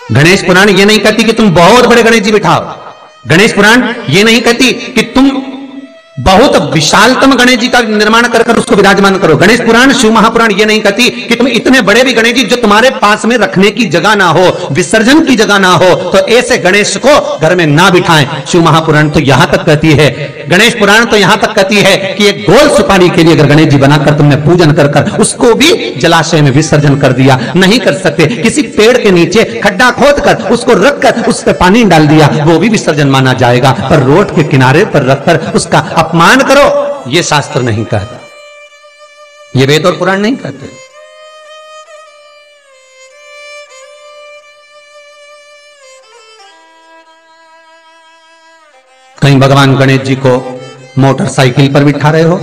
गणेश पुराण ये नहीं कहती कि तुम बहुत बड़े गणेश जी बिठाओ। गणेश पुराण ये नहीं कहती कि तुम बहुत विशालतम गणेश जी का निर्माण कर उसको विराजमान करो। गणेश पुराण, शिव महापुराण ये नहीं कहती कि तुम इतने बड़े भी गणेश जी जो तुम्हारे पास में रखने की जगह ना हो, विसर्जन की जगह ना हो, तो ऐसे गणेश को घर में ना बिठाएं। शिव महापुराण तो यहां तक कहती है, गणेश पुराण तो यहां तक कहती है कि एक गोल सुपारी के लिए अगर गणेश जी बनाकर तुमने पूजन कर उसको भी जलाशय में विसर्जन कर दिया, नहीं कर सकते। किसी पेड़ के नीचे खड्डा खोद कर उसको रखकर उस पर पानी डाल दिया, वो भी विसर्जन माना जाएगा। पर रोड के किनारे पर रखकर उसका अपमान करो, यह शास्त्र नहीं कहता, यह वेद और पुराण नहीं कहते। कहीं भगवान गणेश जी को मोटरसाइकिल पर बिठा रहे हो,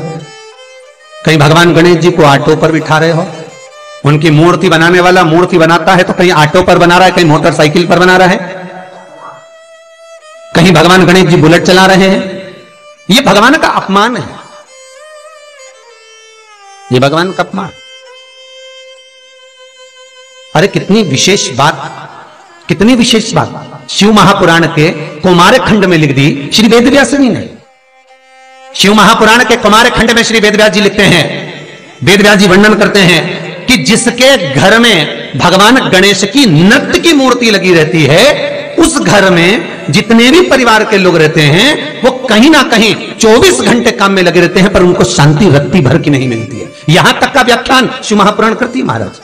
कहीं भगवान गणेश जी को ऑटो पर बिठा रहे हो। उनकी मूर्ति बनाने वाला मूर्ति बनाता है तो कहीं ऑटो पर बना रहा है, कहीं मोटरसाइकिल पर बना रहा है, कहीं भगवान गणेश जी बुलेट चला रहे हैं। यह भगवान का अपमान है, यह भगवान का अपमान। अरे कितनी विशेष बात, कितनी विशेष बात शिव महापुराण के कुमार खंड में लिख दी श्री वेदव्यास जी ने। शिव महापुराण के कुमार खंड में श्री वेदव्यास जी लिखते हैं, वेदव्यास जी वर्णन करते हैं कि जिसके घर में भगवान गणेश की नृत्य की मूर्ति लगी रहती है, उस घर में जितने भी परिवार के लोग रहते हैं वो कहीं ना कहीं 24 घंटे काम में लगे रहते हैं, पर उनको शांति रत्ती भर की नहीं मिलती है। यहां तक का व्याख्यान शिव महापुराण करती है महाराज।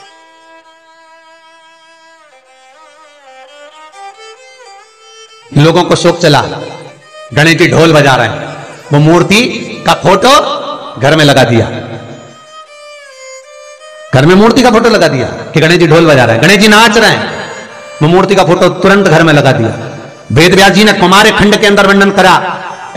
लोगों को शौक चला, गणेश जी ढोल बजा रहे हैं, वो मूर्ति का फोटो घर में लगा दिया, घर में मूर्ति का फोटो लगा दिया कि गणेश जी ढोल बजा रहे हैं, गणेश जी नाच रहे हैं, वो मूर्ति का फोटो तुरंत घर में लगा दिया। वेदव्यास जी ने कुमार खंड के अंदर वर्णन करा,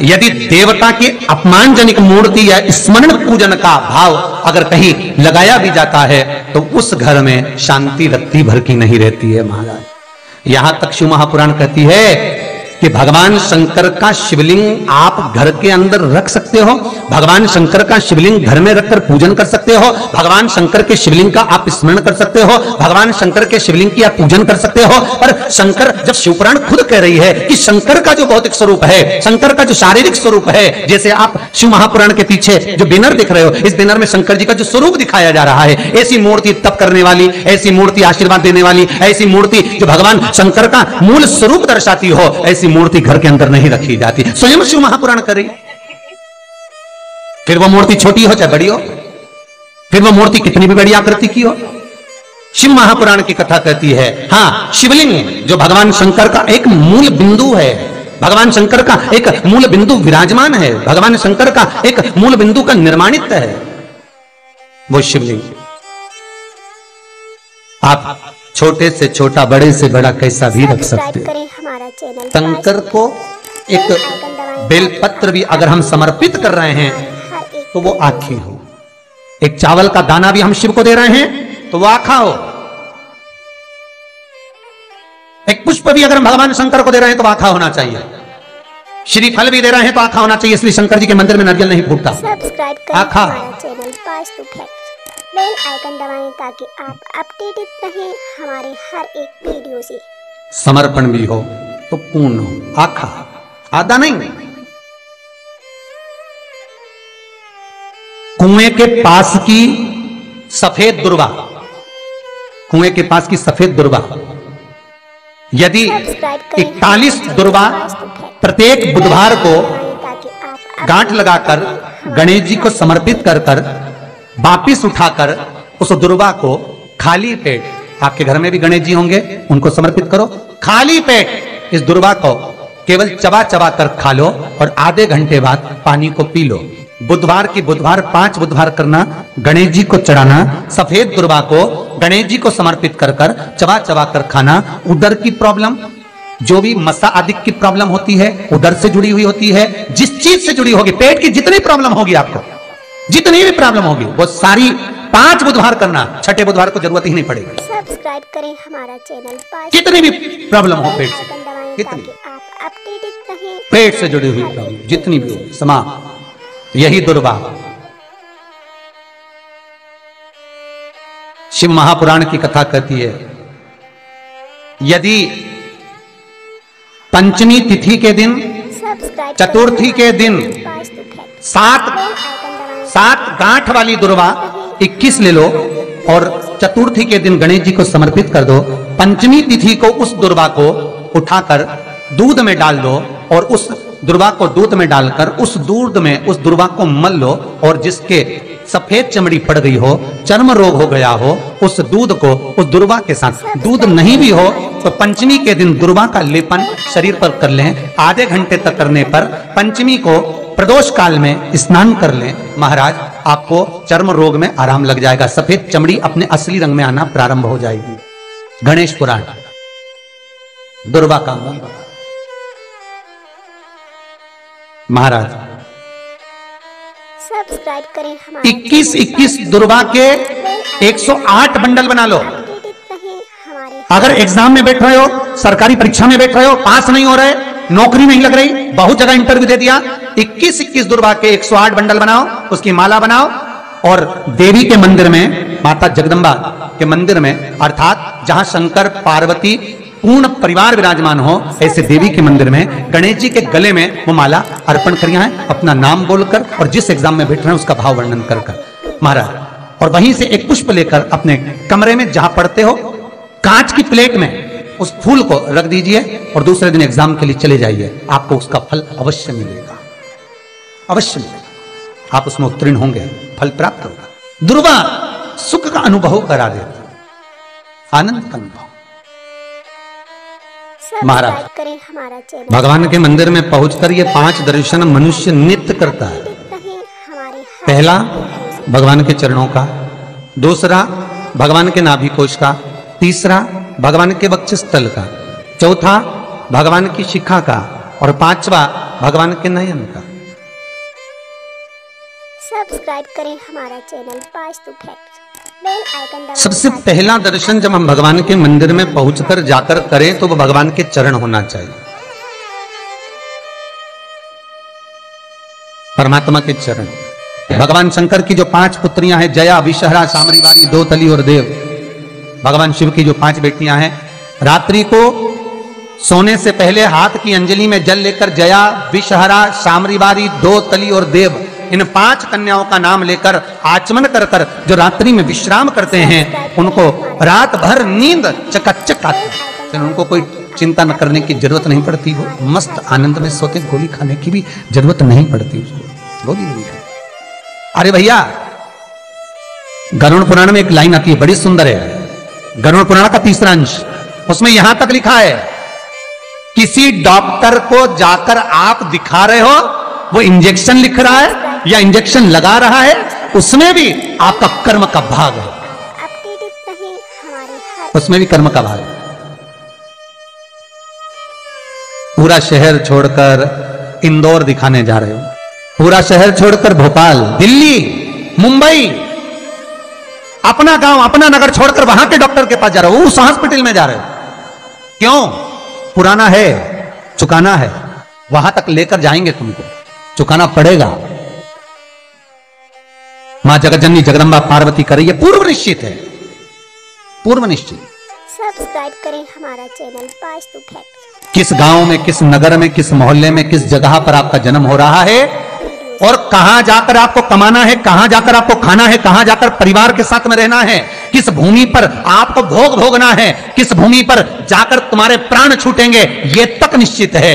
यदि देवता की अपमानजनक मूर्ति या स्मरण पूजन का भाव अगर कहीं लगाया भी जाता है तो उस घर में शांति रत्ती भर की नहीं रहती है महाराज। यहां तक शिव महापुराण कहती है कि भगवान शंकर का शिवलिंग आप घर के अंदर रख सकते हो, भगवान शंकर का शिवलिंग घर में रखकर पूजन कर सकते हो, भगवान शंकर के शिवलिंग का आप स्मरण कर सकते हो, भगवान शंकर के शिवलिंग की आप पूजन कर सकते हो। पर शंकर, जब शिवपुराण खुद कह रही है कि शंकर का जो भौतिक स्वरूप है, शंकर का जो शारीरिक स्वरूप है, जैसे आप शिव महापुराण के पीछे जो बैनर दिख रहे हो, इस बैनर में शंकर जी का जो स्वरूप दिखाया जा रहा है, ऐसी मूर्ति तप करने वाली, ऐसी मूर्ति आशीर्वाद देने वाली, ऐसी मूर्ति जो भगवान शंकर का मूल स्वरूप दर्शाती हो, ऐसी मूर्ति घर के अंदर नहीं रखी जाती। स्वयं शिव महापुराण करी, फिर वो मूर्ति छोटी हो चाहे बड़ी हो, फिर वो मूर्ति कितनी भी बड़ी आकृति की हो, शिव महापुराण की कथा कहती है। हां, शिवलिंग जो भगवान शंकर का एक मूल बिंदु है, भगवान शंकर का एक मूल बिंदु विराजमान है, भगवान शंकर का एक मूल बिंदु का निर्माणित है, वो शिवलिंग। आप छोटे से छोटा, बड़े से बड़ा कैसा भी रख सकते हैं। शंकर को एक बेलपत्र भी अगर हम समर्पित कर रहे हैं तो वो आखी हो, एक चावल का दाना भी हम शिव को दे रहे हैं तो वो आखा हो, एक पुष्प भी अगर हम भगवान शंकर को दे रहे हैं तो आखा होना चाहिए, श्रीफल भी दे रहे हैं तो आखा होना चाहिए। इसलिए शंकर जी के मंदिर में नारियल नहीं फूटता, आखा। बेल आइकन दबाएं ताकि आप अपडेटेड रहें हमारे हर एक वीडियो से। समर्पण भी हो तो पूर्ण हो, आखा, आधा नहीं। कुएं के पास की सफेद दुर्वा, कुएं के पास की सफेद दुर्वा, यदि 41 दुर्वा प्रत्येक बुधवार को गांठ लगाकर गणेश जी को समर्पित कर कर वापिस उठाकर उस दुर्वा को खाली पेट, आपके घर में भी गणेश जी होंगे, उनको समर्पित करो, खाली पेट इस दुर्वा को केवल चबा चबा कर खा लो और आधे घंटे बाद पानी को पी लो। बुधवार की बुधवार 5 बुधवार करना, गणेश जी को चढ़ाना, सफेद दुर्वा को गणेश जी को समर्पित कर कर चबा चबा कर खाना। उदर की प्रॉब्लम, जो भी मसा आदि की प्रॉब्लम होती है, उदर से जुड़ी हुई होती है, जिस चीज से जुड़ी होगी, पेट की जितनी प्रॉब्लम होगी, आपको जितनी भी प्रॉब्लम होगी, वो सारी 5 बुधवार करना, छठे बुधवार को जरूरत ही नहीं पड़ेगी। सब्सक्राइब करें हमारा चैनल, कितनी भी प्रॉब्लम हो पेट से, कितनी आप अपडेटेड रहें, पेट से जुड़ी हुई प्रॉब्लम जितनी भी हो, समाप्त। यही दुर्वा शिव महापुराण की कथा कहती है। यदि पंचमी तिथि के दिन, सब्सक्राइब चतुर्थी के दिन वास्तु फैक्ट 7 गांठ वाली दुर्वा 21 ले लो और चतुर्थी के दिन गणेश जी को समर्पित कर दो। पंचमी तिथि को उस दुर्वा को उठाकर दूध में डाल दो और उस दुर्वा को दूध में डालकर उस दूध में उस दुर्वा को मल लो और जिसके सफेद चमड़ी पड़ गई हो, चर्म रोग हो गया हो, उस दूध को उस दुर्वा के साथ, दूध नहीं भी हो तो पंचमी के दिन दुर्वा का लेपन शरीर पर कर लें। आधे घंटे तक करने पर पंचमी को प्रदोष काल में स्नान कर लें। महाराज आपको चर्म रोग में आराम लग जाएगा, सफेद चमड़ी अपने असली रंग में आना प्रारंभ हो जाएगी। गणेश पुराण दुर्वा का मूल। महाराज सब्सक्राइब करें हमारे 21 दुर्वा के 108 बंडल बना लो। हमारे अगर एग्जाम में बैठ रहे हो, सरकारी परीक्षा में बैठ रहे हो, पास नहीं हो रहे, नौकरी नहीं लग रही, बहुत जगह इंटरव्यू दे दिया, 21 दुर्वा के 108 बंडल बनाओ, उसकी माला बनाओ और देवी के मंदिर में, माता जगदम्बा के मंदिर में, अर्थात जहां शंकर पार्वती पूर्ण परिवार विराजमान हो, ऐसे देवी के मंदिर में गणेश जी के गले में वो माला अर्पण करिया है, अपना नाम बोलकर और जिस एग्जाम में बैठ रहे हैं उसका भाव वर्णन कर कर महाराज। और वहीं से एक पुष्प लेकर अपने कमरे में जहां पढ़ते हो कांच की प्लेट में उस फूल को रख दीजिए और दूसरे दिन एग्जाम के लिए चले जाइए, आपको उसका फल अवश्य मिलेगा, अवश्य मिलेगा, आप उसमें उत्तीर्ण होंगे, फल प्राप्त होगा। दुर्वा सुख का अनुभव करा देती, आनंद का अनुभव। महाराज सब्सक्राइब करें हमारा चैनल। भगवान के मंदिर में पहुंचकर ये 5 दर्शन मनुष्य नित्य करता है। हमारे पहला भगवान के चरणों का, दूसरा भगवान के नाभि कोश का, तीसरा भगवान के वक्षस्थल का, चौथा भगवान की शिखा का और 5वां भगवान के नयन का। सब्सक्राइब करें हमारा channel Vastu fact. Bell icon दबाएं। सबसे पहला दर्शन जब हम भगवान के मंदिर में पहुंचकर जाकर करें तो वो भगवान के चरण होना चाहिए, परमात्मा के चरण। भगवान शंकर की जो 5 पुत्रियां हैं, जया, विषहरा, सामरीवारी, दोतली और देव, भगवान शिव की जो 5 बेटियां हैं, रात्रि को सोने से पहले हाथ की अंजलि में जल लेकर जया, विषहरा, सामरीवारी, दोतली और देव, इन 5 कन्याओं का नाम लेकर आचमन कर कर जो रात्रि में विश्राम करते हैं उनको रात भर नींद चकाचक आती है, उनको कोई चिंता न करने की जरूरत नहीं पड़ती, वो मस्त आनंद में सोते, गोली खाने की भी जरूरत नहीं पड़ती उसको, गोली नहीं खाती। अरे भैया, गरुड़ पुराण में एक लाइन आती है बड़ी सुंदर है, गरुड़ पुराण का 3रा अंश, उसमें यहां तक लिखा है, किसी डॉक्टर को जाकर आप दिखा रहे हो, वो इंजेक्शन लिख रहा है या इंजेक्शन लगा रहा है, उसमें भी आपका कर्म का भाग है, अपडेटेड रहें हमारे हर उसमें भी कर्म का भाग है। पूरा शहर छोड़कर इंदौर दिखाने जा रहे हो, पूरा शहर छोड़कर भोपाल, दिल्ली, मुंबई, अपना गांव, अपना नगर छोड़कर वहां के डॉक्टर के पास जा रहे हो, उस हॉस्पिटल में जा रहे हो, क्यों? पुराना है, चुकाना है, वहां तक लेकर जाएंगे, तुमको चुकाना पड़ेगा। मां जगतजननी जगदम्बा पार्वती कर रही है, पूर्व निश्चित है, पूर्व निश्चित। सब्सक्राइब करें हमारा चैनल वास्तु फैक्ट। किस गांव में, किस नगर में, किस मोहल्ले में, किस जगह पर आपका जन्म हो रहा है और कहां जाकर आपको कमाना है, कहां जाकर आपको खाना है, कहां जाकर परिवार के साथ में रहना है, किस भूमि पर आपको भोग भोगना है, किस भूमि पर जाकर तुम्हारे प्राण छूटेंगे, ये तक निश्चित है।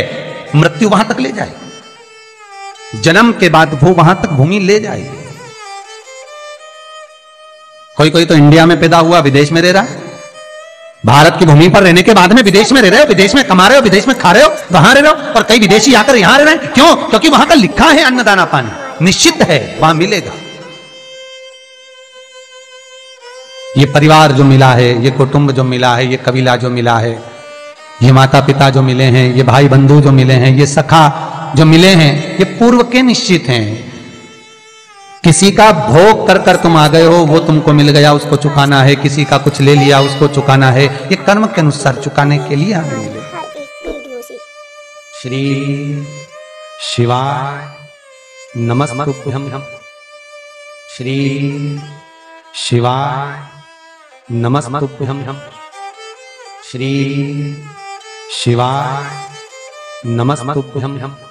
मृत्यु वहां तक ले जाएगी, जन्म के बाद वो वहां तक भूमि ले जाएगी। कोई कोई तो इंडिया में पैदा हुआ विदेश में रह रहा है, भारत की भूमि पर रहने के बाद में विदेश में रह रहे हो, विदेश में कमा रहे हो, विदेश में खा रहे हो, वहां रह रहे हो, और कई विदेशी आकर यहां रह रहे हैं, क्यों? क्योंकि वहां का लिखा है अन्नदाना पानी, निश्चित है वहां मिलेगा। ये परिवार जो मिला है, ये कुटुंब जो मिला है, ये कबीला जो मिला है, ये माता पिता जो मिले हैं, ये भाई बंधु जो मिले हैं, ये सखा जो मिले हैं, ये पूर्व के निश्चित हैं। किसी का भोग कर कर तुम आ गए हो, वो तुमको मिल गया, उसको चुकाना है, किसी का कुछ ले लिया, उसको चुकाना है, ये कर्म के अनुसार चुकाने के लिए हमें मिले। हर एक वीडियो से श्री शिवाय नमस्तुभ्यं, श्री शिवाय नमस्तुभ्यं, श्री शिवाय नमस्तुभ्यं।